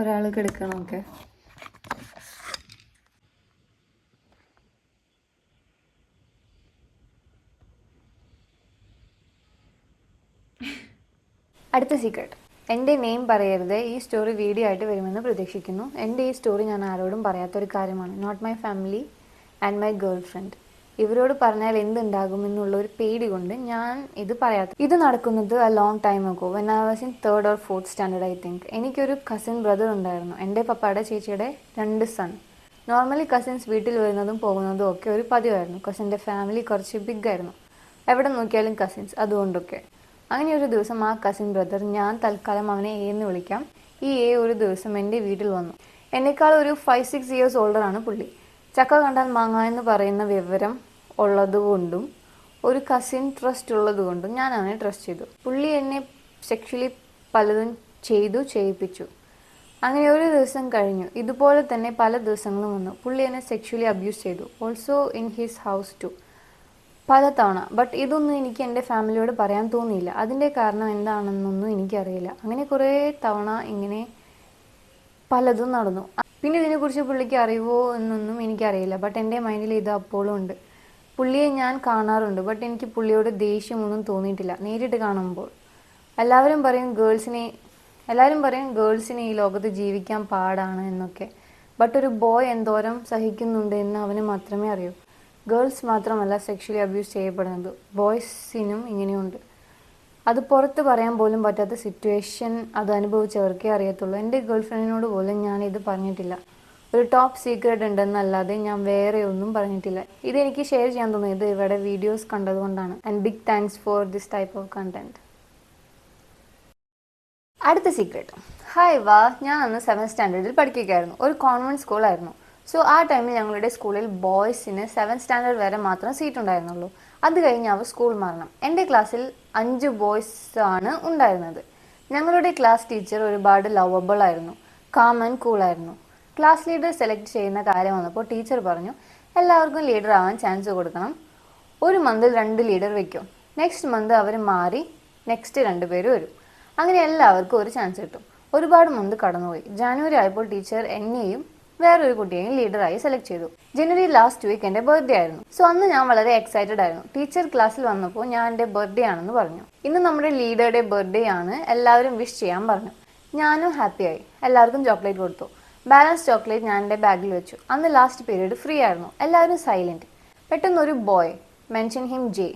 ഒരാൾ കിടക്കണമൊക്കെ. അടുത്ത സീക്രട്ട്. എൻ്റെ നെയിം പറയരുത്. ഈ സ്റ്റോറി വീഡിയോ ആയിട്ട് വരുമെന്ന് പ്രതീക്ഷിക്കുന്നു. എൻ്റെ ഈ സ്റ്റോറി ഞാൻ ആരോടും പറയാത്തൊരു കാര്യമാണ്. Not my family and my girlfriend. ഇവരോട് പറഞ്ഞാൽ എന്തുണ്ടാകുമെന്നുള്ളൊരു പേടി കൊണ്ട് ഞാൻ ഇത് പറയാത്ത. ഇത് നടക്കുന്നത് A long time ago when I was in 3rd or 4th standard I think. എനിക്കൊരു കസിൻ ബ്രദർ ഉണ്ടായിരുന്നു. എൻ്റെ പപ്പയുടെ ചേച്ചിയുടെ 2 സൺ. നോർമലി കസിൻസ് വീട്ടിൽ വരുന്നതും പോകുന്നതും ഒക്കെ ഒരു പതിവായിരുന്നു. കസിൻ്റെ ഫാമിലി കുറച്ച് ബിഗ് ആയിരുന്നു. എവിടെ നോക്കിയാലും കസിൻസ്, അതുകൊണ്ടൊക്കെ. അങ്ങനെ ഒരു ദിവസം ആ കസിൻ ബ്രദർ, ഞാൻ തൽക്കാലം അവനെ എ എന്ന് വിളിക്കാം, ഈ എ ഒരു ദിവസം എൻ്റെ വീട്ടിൽ വന്നു. എന്നേക്കാൾ ഒരു 5-6 ഇയേഴ്സ് ഓൾഡറാണ് പുള്ളി. ചക്ക കണ്ടാൽ മാങ്ങ എന്ന് പറയുന്ന വിവരം ഉള്ളതുകൊണ്ടും ഒരു കസിൻ ട്രസ്റ്റ് ഉള്ളതുകൊണ്ടും ഞാൻ അവനെ ട്രസ്റ്റ് ചെയ്തു. പുള്ളി എന്നെ സെക്ഷലി പലതും ചെയ്യിപ്പിച്ചു. അങ്ങനെ ഒരു ദിവസം കഴിഞ്ഞു. ഇതുപോലെ തന്നെ പല ദിവസങ്ങളും വന്നു. പുള്ളി എന്നെ സെക്ഷലി അബ്യൂസ് ചെയ്തു. Also in his house too, പല തവണ. ബട്ട് ഇതൊന്നും എനിക്ക് എൻ്റെ ഫാമിലിയോട് പറയാൻ തോന്നിയില്ല. അതിൻ്റെ കാരണം എന്താണെന്നൊന്നും എനിക്കറിയില്ല. അങ്ങനെ കുറേ തവണ ഇങ്ങനെ പലതും നടന്നു. പിന്നെ ഇതിനെക്കുറിച്ച് പുള്ളിക്ക് അറിവോ എന്നൊന്നും എനിക്കറിയില്ല. ബട്ട് എൻ്റെ മൈൻഡിൽ ഇത് അപ്പോഴും ഉണ്ട്. പുള്ളിയെ ഞാൻ കാണാറുണ്ട്. ബട്ട് എനിക്ക് പുള്ളിയോട് ദേഷ്യമൊന്നും തോന്നിയിട്ടില്ല നേരിട്ട് കാണുമ്പോൾ. എല്ലാവരും പറയും ഗേൾസിന് ഈ ലോകത്ത് ജീവിക്കാൻ പാടാണ് എന്നൊക്കെ. ബട്ട് ഒരു ബോയ് എന്തോരം സഹിക്കുന്നുണ്ട് എന്ന് അവന് മാത്രമേ അറിയൂ. ഗേൾസ് മാത്രമല്ല സെക്ഷലി അബ്യൂസ് ചെയ്യപ്പെടുന്നത്, ബോയ്സിനും ഇങ്ങനെയുണ്ട്. അത് പുറത്ത് പറയാൻ പോലും പറ്റാത്ത സിറ്റുവേഷൻ അത് അനുഭവിച്ചവർക്കേ അറിയത്തുള്ളൂ. എൻ്റെ ഗേൾ ഫ്രണ്ടിനോട് പോലും ഞാനിത് പറഞ്ഞിട്ടില്ല. ഒരു ടോപ്പ് സീക്രട്ട് ഉണ്ടെന്നല്ലാതെ ഞാൻ വേറെ ഒന്നും പറഞ്ഞിട്ടില്ല. ഇതെനിക്ക് ഷെയർ ചെയ്യാൻ തോന്നിയത് ഇവിടെ വീഡിയോസ് കണ്ടതുകൊണ്ടാണ്. And big thanks for this type of content. അടുത്ത സീക്രട്ട്. ഹായ് ഞാൻ അന്ന് 7th സ്റ്റാൻഡേർഡിൽ പഠിക്കുകയായിരുന്നു. ഒരു കോൺവെന്റ് സ്കൂളായിരുന്നു. സോ ആ ടൈമിൽ ഞങ്ങളുടെ സ്കൂളിൽ ബോയ്സിന് 7th സ്റ്റാൻഡേർഡ് വരെ മാത്രം സീറ്റ് ഉണ്ടായിരുന്നുള്ളൂ. അത് കഴിഞ്ഞ് അവർ സ്കൂൾ മാറണം. എൻ്റെ ക്ലാസ്സിൽ 5 ബോയ്സ് ആണ് ഉണ്ടായിരുന്നത്. ഞങ്ങളുടെ ക്ലാസ് ടീച്ചർ ഒരുപാട് ലവബിൾ ആയിരുന്നു, കാം ആൻഡ് കൂൾ ആയിരുന്നു. ക്ലാസ് ലീഡർ സെലക്ട് ചെയ്യുന്ന കാര്യം വന്നപ്പോൾ ടീച്ചർ പറഞ്ഞു, എല്ലാവർക്കും ലീഡർ ആവാൻ ചാൻസ് കൊടുക്കണം. ഒരു മന്തിൽ 2 ലീഡർ വെക്കും. നെക്സ്റ്റ് മന്ത് അവർ മാറി നെക്സ്റ്റ് 2 പേര് വരും. അങ്ങനെ എല്ലാവർക്കും ഒരു ചാൻസ് കിട്ടും. ഒരുപാട് മന്ത് കടന്നുപോയി. ജാനുവരി ആയപ്പോൾ ടീച്ചർ എന്നെയും വേറൊരു കുട്ടിയെയും ലീഡറായി സെലക്ട് ചെയ്തു. ജനുവരി ലാസ്റ്റ് വീക്ക് എൻ്റെ ബർത്ത്ഡേ ആയിരുന്നു. സോ അന്ന് ഞാൻ വളരെ എക്സൈറ്റഡ് ആയിരുന്നു. ടീച്ചർ ക്ലാസ്സിൽ വന്നപ്പോൾ ഞാൻ എൻ്റെ ബർത്ത്ഡേ ആണെന്ന് പറഞ്ഞു. ഇന്ന് നമ്മുടെ ലീഡറുടെ ബർത്ത്ഡേ ആണ്, എല്ലാവരും വിഷ് ചെയ്യാൻ പറഞ്ഞു. ഞാനും ഹാപ്പിയായി. എല്ലാവർക്കും ചോക്ലേറ്റ് കൊടുത്തു. ബാലൻസ് ചോക്ലേറ്റ് ഞാൻ എൻ്റെ ബാഗിൽ വെച്ചു. അന്ന് ലാസ്റ്റ് പീരീഡ് ഫ്രീ ആയിരുന്നു. എല്ലാവരും സൈലന്റ്. പെട്ടെന്ന് ഒരു ബോയ്, മെൻഷൻ ഹിം ജെ,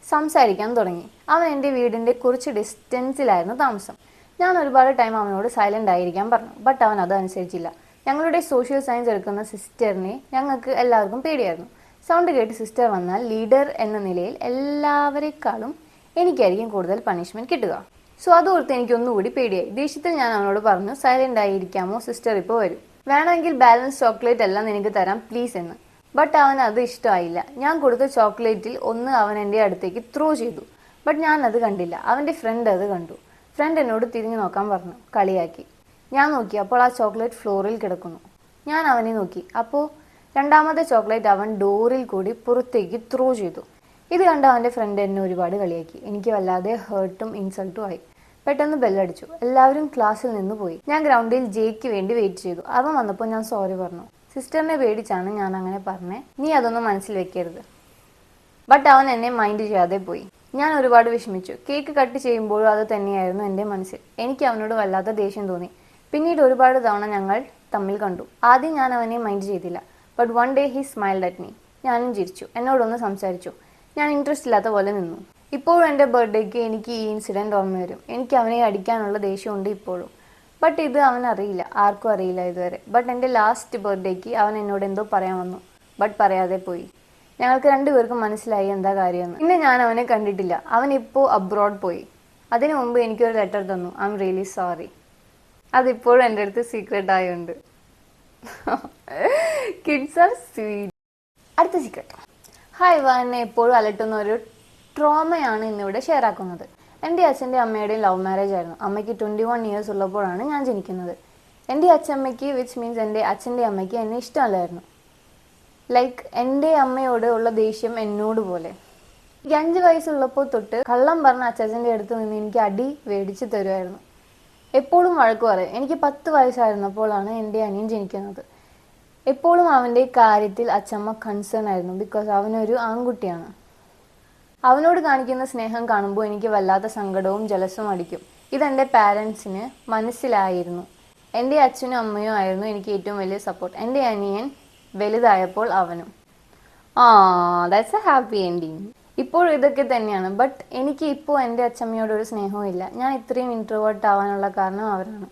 സംസാരിക്കാൻ തുടങ്ങി. അവൻ എൻ്റെ വീടിൻ്റെ കുറച്ച് ഡിസ്റ്റൻസിലായിരുന്നു താമസം. ഞാൻ ഒരുപാട് ടൈം അവനോട് സൈലന്റ് ആയിരിക്കാൻ പറഞ്ഞു. ബട്ട് അവൻ അത് അനുസരിച്ചില്ല. ഞങ്ങളുടെ സോഷ്യൽ സയൻസ് എടുക്കുന്ന സിസ്റ്ററിനെ ഞങ്ങൾക്ക് എല്ലാവർക്കും പേടിയായിരുന്നു. സൗണ്ട് കേട്ട് സിസ്റ്റർ വന്നാൽ ലീഡർ എന്ന നിലയിൽ എല്ലാവരെക്കാളും എനിക്കായിരിക്കും കൂടുതൽ പണിഷ്മെന്റ് കിട്ടുക. സോ അതോർത്ത് എനിക്കൊന്നുകൂടി പേടിയായി. ദേഷ്യത്തിൽ ഞാൻ അവനോട് പറഞ്ഞു, സൈലന്റ് ആയിരിക്കാമോ, സിസ്റ്റർ ഇപ്പോൾ വരും, വേണമെങ്കിൽ ബാലൻസ് ചോക്ലേറ്റ് എല്ലാം നിനക്ക് തരാം പ്ലീസ് എന്ന്. ബട്ട് അവൻ അത് ഇഷ്ടമായില്ല. ഞാൻ കൊടുത്ത ചോക്ലേറ്റിൽ ഒന്ന് അവൻ എൻ്റെ അടുത്തേക്ക് ത്രോ ചെയ്തു. ബട്ട് ഞാൻ അത് കണ്ടില്ല. അവൻ്റെ ഫ്രണ്ട് അത് കണ്ടു. ഫ്രണ്ട് എന്നോട് തിരിഞ്ഞു നോക്കാൻ പറഞ്ഞു, കളിയാക്കി. ഞാൻ നോക്കി. അപ്പോൾ ആ ചോക്ലേറ്റ് ഫ്ലോറിൽ കിടക്കുന്നു. ഞാൻ അവനെ നോക്കി. അപ്പോൾ രണ്ടാമത്തെ ചോക്ലേറ്റ് അവൻ ഡോറിൽ കൂടി പുറത്തേക്ക് ത്രോ ചെയ്തു. ഇത് കണ്ട അവൻ്റെ ഫ്രണ്ട് എന്നെ ഒരുപാട് കളിയാക്കി. എനിക്ക് വല്ലാതെ ഹേർട്ടും ഇൻസൾട്ടും ആയി. പെട്ടെന്ന് ബെല്ലടിച്ചു. എല്ലാവരും ക്ലാസ്സിൽ നിന്ന് പോയി. ഞാൻ ഗ്രൗണ്ടിൽ ജെയ്ക്ക് വേണ്ടി വെയിറ്റ് ചെയ്തു. അവൻ വന്നപ്പോൾ ഞാൻ സോറി പറഞ്ഞു. സിസ്റ്ററിനെ പേടിച്ചാണ് ഞാൻ അങ്ങനെ പറഞ്ഞേ, നീ അതൊന്നും മനസ്സിൽ വെക്കരുത്. ബട്ട് അവൻ എന്നെ മൈൻഡ് ചെയ്യാതെ പോയി. ഞാൻ ഒരുപാട് വിഷമിച്ചു. കേക്ക് കട്ട് ചെയ്യുമ്പോഴും അത് തന്നെയായിരുന്നു എൻ്റെ മനസ്സിൽ. എനിക്ക് അവനോട് വല്ലാത്ത ദേഷ്യം തോന്നി. പിന്നീട് ഒരുപാട് തവണ ഞങ്ങൾ തമ്മിൽ കണ്ടു. ആദ്യം ഞാൻ അവനെ മൈൻഡ് ചെയ്തില്ല. But one day he smiled at me. ഞാനും ചിരിച്ചു. എന്നോടൊന്ന് സംസാരിച്ചു. ഞാൻ ഇൻട്രസ്റ്റ് ഇല്ലാത്ത പോലെ നിന്നു. ഇപ്പോഴും എൻ്റെ ബർത്ത്ഡേക്ക് എനിക്ക് ഈ ഇൻസിഡൻറ്റ് ഓർമ്മ വരും. എനിക്ക് അവനെ അടിക്കാനുള്ള ദേഷ്യമുണ്ട് ഇപ്പോഴും. ബട്ട് ഇത് അവൻ അറിയില്ല, ആർക്കും അറിയില്ല ഇതുവരെ. ബട്ട് എൻ്റെ ലാസ്റ്റ് ബർത്ത്ഡേക്ക് അവൻ എന്നോട് എന്തോ പറയാൻ വന്നു. ബട്ട് പറയാതെ പോയി. ഞങ്ങൾക്ക് 2 പേർക്കും മനസ്സിലായി എന്താ കാര്യമെന്ന്. പിന്നെ ഞാൻ അവനെ കണ്ടിട്ടില്ല. അവൻ ഇപ്പോൾ അബ്രോഡ് പോയി. അതിനു മുമ്പ് എനിക്കൊരു ലെറ്റർ തന്നു, ഐ എം റിയലി സോറി. അതിപ്പോഴും എൻ്റെ അടുത്ത് സീക്രട്ട് ആയുണ്ട്. Kids are sweet. അടുത്ത സീക്രട്ട്. ഹായ് എന്നെ എപ്പോഴും അലട്ടുന്ന ഒരു ട്രോമയാണ് ഇന്നിവിടെ ഷെയർ ആക്കുന്നത്. എൻ്റെ അച്ഛൻ്റെ അമ്മയുടെയും ലവ് മാരേജ് ആയിരുന്നു. അമ്മയ്ക്ക് 21 ഇയേഴ്സ് ഉള്ളപ്പോഴാണ് ഞാൻ ജനിക്കുന്നത്. എൻ്റെ അച്ഛമ്മയ്ക്ക്, വിച്ച് മീൻസ് എൻ്റെ അച്ഛൻ്റെ അമ്മയ്ക്ക് എന്നെ ഇഷ്ടമല്ലായിരുന്നു. ലൈക്ക് എൻ്റെ അമ്മയോട് ഉള്ള ദേഷ്യം എന്നോട് പോലെ. എനിക്ക് 5 വയസ്സുള്ളപ്പോൾ തൊട്ട് കള്ളം പറഞ്ഞ അച്ഛൻ്റെ അടുത്ത് നിന്ന് എനിക്ക് അടി മേടിച്ച് തരുമായിരുന്നു. എപ്പോഴും വഴക്ക് പറയും. എനിക്ക് 10 വയസ്സായിരുന്നപ്പോഴാണ് എൻ്റെ അനിയൻ ജനിക്കുന്നത്. എപ്പോഴും അവൻ്റെ കാര്യത്തിൽ അച്ചമ്മ കൺസേൺ ആയിരുന്നു. ബിക്കോസ് അവനൊരു ആൺകുട്ടിയാണ്. അവനോട് കാണിക്കുന്ന സ്നേഹം കാണുമ്പോൾ എനിക്ക് വല്ലാത്ത സങ്കടവും ജലസും അടിക്കും. ഇതെൻ്റെ പാരൻസിന് മനസ്സിലായിരുന്നു. എൻ്റെ അച്ഛനും അമ്മയും ആയിരുന്നു എനിക്ക് ഏറ്റവും വലിയ സപ്പോർട്ട്. എൻ്റെ അനിയൻ വലുതായപ്പോൾ അവനും. ആ, ദാറ്റ്സ് എ ഹാപ്പി എൻഡിങ്. ഇപ്പോൾ ഇതൊക്കെ തന്നെയാണ്. ബട്ട് എനിക്ക് ഇപ്പോൾ എൻ്റെ അച്ഛമ്മയോടൊരു സ്നേഹവും ഇല്ല. ഞാൻ ഇത്രയും ഇൻട്രോവേർട്ട് ആവാനുള്ള കാരണം അവരാണ്.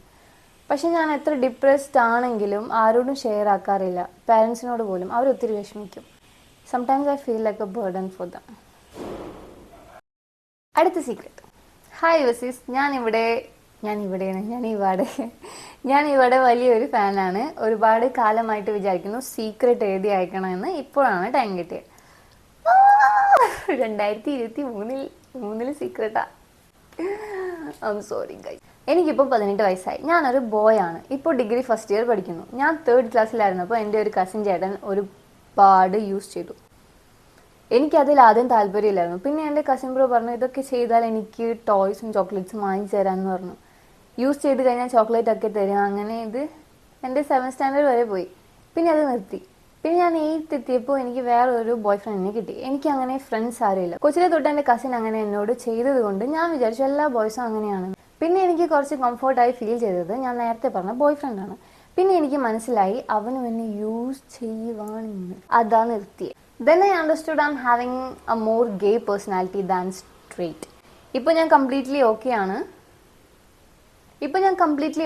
പക്ഷെ ഞാൻ എത്ര ഡിപ്രസ്ഡ് ആണെങ്കിലും ആരോടും ഷെയർ ആക്കാറില്ല. പാരൻസിനോട് പോലും. അവരൊത്തിരി വിഷമിക്കും. Sometimes I feel like a burden for them. അടുത്ത സീക്രട്ട്. ഹായ് വസീസ്, ഞാനിവിടെ വലിയൊരു ഫാനാണ്. ഒരുപാട് കാലമായിട്ട് വിചാരിക്കുന്നു സീക്രട്ട് എഴുതി അയക്കണമെന്ന്. ഇപ്പോഴാണ് ടൈം കിട്ടിയത്. 2023 സീക്രട്ടാ. I'm sorry guys. എനിക്കിപ്പോൾ 18 വയസ്സായി. ഞാനൊരു ബോയ് ആണ്. ഇപ്പോൾ ഡിഗ്രി ഫസ്റ്റ് ഇയർ പഠിക്കുന്നു. ഞാൻ 3rd ക്ലാസ്സിലായിരുന്നപ്പോൾ എൻ്റെ ഒരു കസിൻ ചേട്ടൻ ഒരുപാട് യൂസ് ചെയ്തു. എനിക്കതിൽ ആദ്യം താല്പര്യമില്ലായിരുന്നു. പിന്നെ എൻ്റെ കസിൻ ബ്രോ പറഞ്ഞു ഇതൊക്കെ ചെയ്താൽ എനിക്ക് ടോയ്സും ചോക്ലേറ്റ്സും വാങ്ങിച്ചു തരാമെന്ന് പറഞ്ഞു. യൂസ് ചെയ്ത് കഴിഞ്ഞാൽ ചോക്ലേറ്റ് ഒക്കെ തരും. അങ്ങനെ ഇത് എൻ്റെ 7th സ്റ്റാൻഡേർഡ് വരെ പോയി. പിന്നെ അത് നിർത്തി. പിന്നെ ഞാൻ 8th എത്തിയപ്പോൾ എനിക്ക് വേറൊരു ബോയ് ഫ്രണ്ടിനെ കിട്ടി. എനിക്ക് അങ്ങനെ ഫ്രണ്ട്സ് ആരുമില്ല. കൊച്ചിലെ തൊട്ട് എൻ്റെ കസിൻ അങ്ങനെ എന്നോട് ചെയ്തത് കൊണ്ട് ഞാൻ വിചാരിച്ചു എല്ലാ ബോയ്സും അങ്ങനെയാണ്. പിന്നെ എനിക്ക് കുറച്ച് കംഫർട്ടായി ഫീൽ ചെയ്തത് ഞാൻ നേരത്തെ പറഞ്ഞ ബോയ് ഫ്രണ്ടാണ്. പിന്നെ എനിക്ക് മനസ്സിലായി അവനും എന്നെ യൂസ് ചെയ്യുവാണെന്ന്. അതാ നിർത്തിയത്. Then I understood I'm having a more gay personality than straight. ഇപ്പോൾ ഞാൻ കംപ്ലീറ്റ്ലി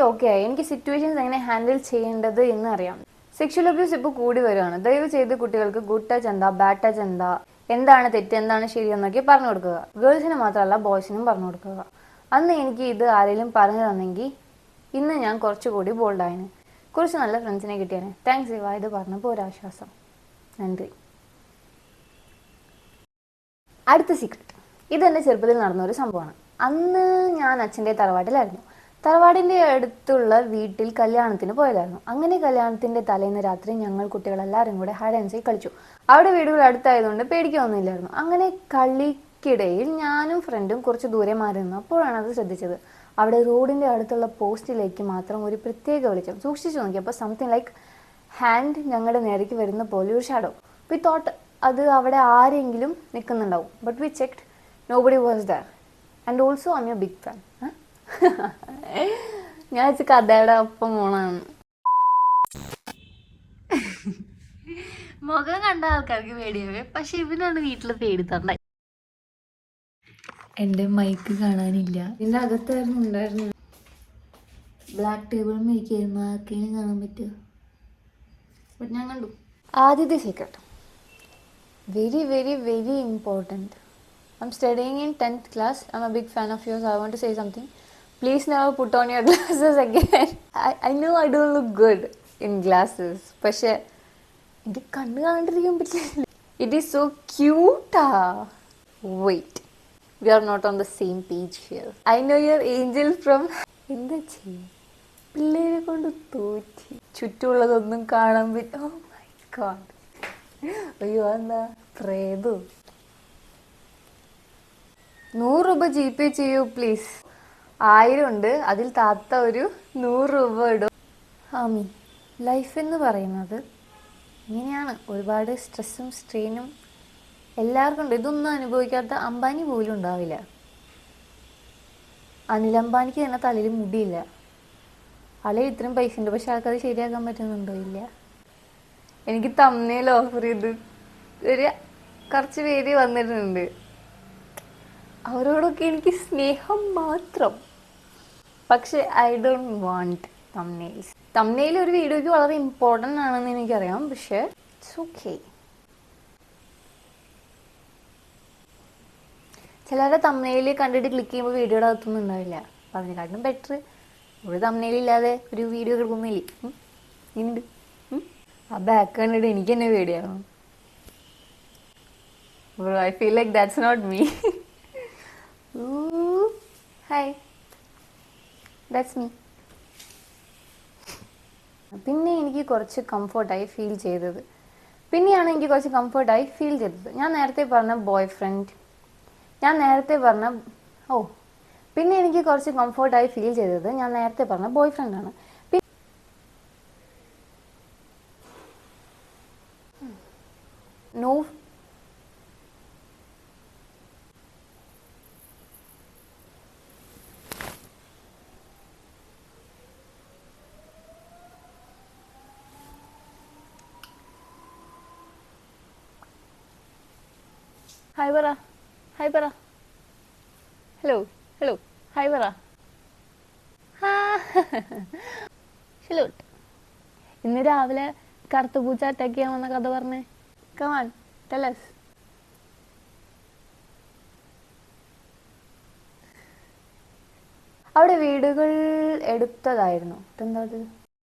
ഓക്കെ ആയി. എനിക്ക് സിറ്റുവേഷൻസ് എങ്ങനെ ഹാൻഡിൽ ചെയ്യേണ്ടത് എന്ന് അറിയാം. സെക്ഷൽ അബ്യൂസ് ഇപ്പോൾ കൂടി വരുവാണ്. ദയവ് ചെയ്ത് കുട്ടികൾക്ക് ഗുഡ് ടച്ച് എന്താ, ബാഡ് ടച്ച് എന്താ, എന്താണ് തെറ്റ്, എന്താണ് ശരി എന്നൊക്കെ പറഞ്ഞു കൊടുക്കുക. ഗേൾസിന് മാത്രമല്ല ബോയ്സിനും പറഞ്ഞു കൊടുക്കുക. അന്ന് എനിക്ക് ഇത് ആരെങ്കിലും പറഞ്ഞു തന്നെങ്കിൽ ഇന്ന് ഞാൻ കുറച്ചുകൂടി ബോൾഡായതിന്. കുറച്ച് നല്ല ഫ്രണ്ട്സിനെ കിട്ടിയേനെ. താങ്ക്സ് ഇവ, ഇത് പറഞ്ഞപ്പോൾ ഒരാശ്വാസം. നന്ദി. അടുത്ത സീക്രട്ട്. ഇതെൻ്റെ ചെറുപ്പത്തിൽ നടന്ന ഒരു സംഭവമാണ്. അന്ന് ഞാൻ അച്ഛൻ്റെ തറവാട്ടിലായിരുന്നു. തറവാടിൻ്റെ അടുത്തുള്ള വീട്ടിൽ കല്യാണത്തിന് പോയതായിരുന്നു. അങ്ങനെ കല്യാണത്തിൻ്റെ തലേന്ന് രാത്രി ഞങ്ങൾ കുട്ടികളെല്ലാവരും കൂടെ ഹൈഡ് ആൻഡ് സീക്ക് കളിച്ചു. അവിടെ വീടുകൾ അടുത്തായതുകൊണ്ട് പേടിക്കൊന്നുമില്ലായിരുന്നു. അങ്ങനെ കളിക്കിടയിൽ ഞാനും ഫ്രണ്ടും കുറച്ച് ദൂരെ മാറി നിന്നു. അപ്പോഴാണ് അത് ശ്രദ്ധിച്ചത്. അവിടെ റോഡിൻ്റെ അടുത്തുള്ള പോസ്റ്റിലേക്ക് മാത്രം ഒരു പ്രത്യേക വെളിച്ചം. സൂക്ഷിച്ചു നോക്കിയപ്പോൾ സംതിങ് ലൈക്ക് ഹാൻഡ് ഞങ്ങളുടെ നേരേക്ക് വരുന്ന പോലെ ഒരു ഷാഡോ. വി തോട്ട് അത് അവിടെ ആരെങ്കിലും നിൽക്കുന്നുണ്ടാവും. But we checked, nobody was there. And also I'm a big fan. ഞാൻ കഥയുടെ ഒപ്പം പോണാണ്. മുഖം കണ്ട ആൾക്കാർക്ക് പേടിയാവേ, പക്ഷെ ഇവനാണ് വീട്ടിൽ പേടിത്തണ്ട. എൻ്റെ മൈക്ക് കാണാനില്ല. ഇതിൻ്റെ അകത്തായിരുന്നു ഉണ്ടായിരുന്നു. ബ്ലാക്ക് ടേബിൾ മേക്കായിരുന്നു. ആർക്കെങ്കിലും കാണാൻ പറ്റുമോ? ബട്ട് ഞാൻ കണ്ടു. ആദ്യത്തെ secret, very very very important. I'm studying in 10th class. I'm a big fan of yours. I want to say something. Please never put on your glasses again. I know I don't look good in glasses. പക്ഷേ എൻ്റെ കണ്ണ് കാണാണ്ടിരിക്കാൻ പറ്റില്ല. It is so cute. Wait, we are not on the same page here. I know your angel from. എന്താ ചെയ്യും? പിള്ളേരെ കൊണ്ട് തോറ്റി. ചുറ്റുമുള്ളതൊന്നും കാണാൻ പറ്റും. Oh my god. അയ്യോ, എന്താ പ്രേതോ? 100 രൂപ GP ചെയ്യൂ പ്ലീസ്. 1000 ഉണ്ട്, അതിൽ താത്ത ഒരു 100 രൂപ ഇടും. ആമി, ലൈഫ് എന്ന് പറയുന്നത് ഇങ്ങനെയാണ്. ഒരുപാട് സ്ട്രെസ്സും സ്ട്രെയിനും എല്ലാവർക്കും ഉണ്ട്. ഇതൊന്നും അനുഭവിക്കാത്ത അംബാനി പോലും ഉണ്ടാവില്ല. അനിൽ അംബാനിക്ക് തന്നെ തലയിൽ മുടിയില്ല. ആളെ ഇത്രയും പൈസ ഉണ്ട്, പക്ഷെ ആൾക്കത് ശരിയാക്കാൻ പറ്റുന്നുണ്ടോ? ഇല്ല. എനിക്ക് തമ്മിൽ ഓഫർ ചെയ്ത് കുറച്ച് പേര് വന്നിട്ടുണ്ട്. അവരോടൊക്കെ എനിക്ക് സ്നേഹം മാത്രം. പക്ഷെ ഐ ഡോണ്ട് വാണ്ട് തമ്നെയിൽസ്. തമ്നെയിൽ ഒരു വീഡിയോയ്ക്ക് വളരെ ഇമ്പോർട്ടൻ്റ് ആണെന്ന് എനിക്കറിയാം, പക്ഷെ ഇറ്റ്സ് ഓക്കെ. ചിലരുടെ തമ്നെയിൽ കണ്ടിട്ട് ക്ലിക്ക് ചെയ്യുമ്പോൾ വീഡിയോയുടെ അകത്തൊന്നും ഉണ്ടാവില്ല. അപ്പം അതിനെക്കാട്ടും ബെറ്റർ ഒരു തമ്നെയിലില്ലാതെ ഒരു വീഡിയോ കിടക്കുന്നില്ലേ? ഇങ്ങനെയുണ്ട്. ആ ബാക്ക് കണ്ടിട്ട് എനിക്ക് തന്നെ പേടിയാവും. I feel like that's not me. Ooh, hi. That's me. പിന്നെ എനിക്ക് കുറച്ച് കംഫർട്ടായി ഫീൽ ചെയ്തത്. ഞാൻ നേരത്തെ പറഞ്ഞ പിന്നെ എനിക്ക് കുറച്ച് കംഫർട്ടായി ഫീൽ ചെയ്തത് ഞാൻ നേരത്തെ പറഞ്ഞ ബോയ് ഫ്രണ്ടാണ്. നോ. ഹായ് പറ, ഹായ് പറ, ഹലോ ഹലോ, ഹായ് പറ. ഷലൂട്ട്. ഇന്ന് രാവിലെ കറുത്ത പൂച്ച അറ്റാക്ക് ചെയ്യാൻ വന്ന കഥ പറഞ്ഞേ. കമാൻ ടെലസ്. അവിടെ വീടുകൾ എടുത്തതായിരുന്നു. എന്താ അത്?